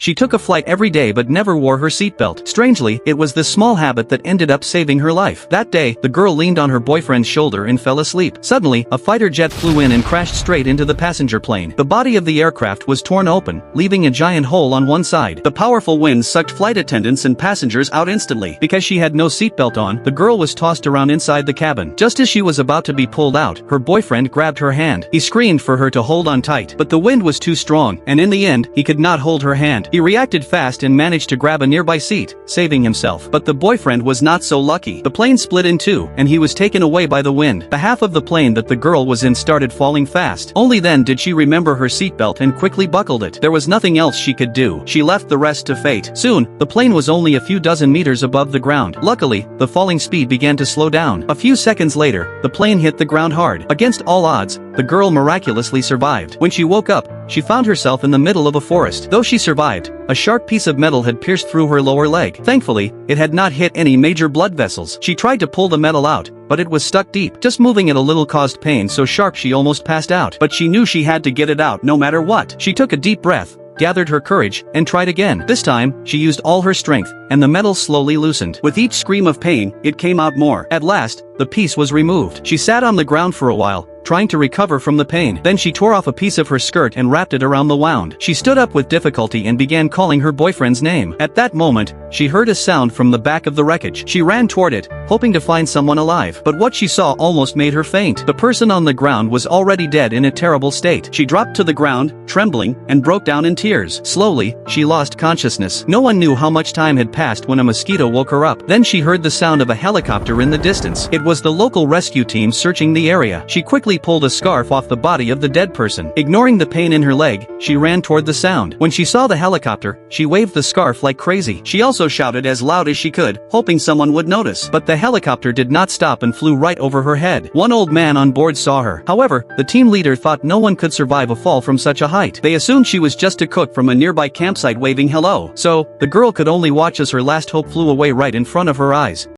She took a flight every day but never wore her seatbelt. Strangely, it was this small habit that ended up saving her life. That day, the girl leaned on her boyfriend's shoulder and fell asleep. Suddenly, a fighter jet flew in and crashed straight into the passenger plane. The body of the aircraft was torn open, leaving a giant hole on one side. The powerful wind sucked flight attendants and passengers out instantly. Because she had no seatbelt on, the girl was tossed around inside the cabin. Just as she was about to be pulled out, her boyfriend grabbed her hand. He screamed for her to hold on tight, but the wind was too strong, and in the end, he could not hold her hand. He reacted fast and managed to grab a nearby seat, saving himself. But the boyfriend was not so lucky. The plane split in two, and he was taken away by the wind. The half of the plane that the girl was in started falling fast. Only then did she remember her seatbelt and quickly buckled it. There was nothing else she could do. She left the rest to fate. Soon, the plane was only a few dozen meters above the ground. Luckily, the falling speed began to slow down. A few seconds later, the plane hit the ground hard. Against all odds, the girl miraculously survived. When she woke up, she found herself in the middle of a forest. Though she survived, a sharp piece of metal had pierced through her lower leg. Thankfully, it had not hit any major blood vessels. She tried to pull the metal out, but it was stuck deep. Just moving it a little caused pain so sharp she almost passed out. But she knew she had to get it out no matter what. She took a deep breath, gathered her courage, and tried again. This time, she used all her strength, and the metal slowly loosened. With each scream of pain, it came out more. At last, the piece was removed. She sat on the ground for a while, trying to recover from the pain. Then she tore off a piece of her skirt and wrapped it around the wound. She stood up with difficulty and began calling her boyfriend's name. At that moment, she heard a sound from the back of the wreckage. She ran toward it, hoping to find someone alive. But what she saw almost made her faint. The person on the ground was already dead in a terrible state. She dropped to the ground, trembling, and broke down in tears. Slowly, she lost consciousness. No one knew how much time had passed when a mosquito woke her up. Then she heard the sound of a helicopter in the distance. It was the local rescue team searching the area. She quickly pulled a scarf off the body of the dead person. Ignoring the pain in her leg, she ran toward the sound. When she saw the helicopter, she waved the scarf like crazy. She also shouted as loud as she could, hoping someone would notice. But the helicopter did not stop and flew right over her head. One old man on board saw her. However, the team leader thought no one could survive a fall from such a height. They assumed she was just a cook from a nearby campsite waving hello. So, the girl could only watch as her last hope flew away right in front of her eyes.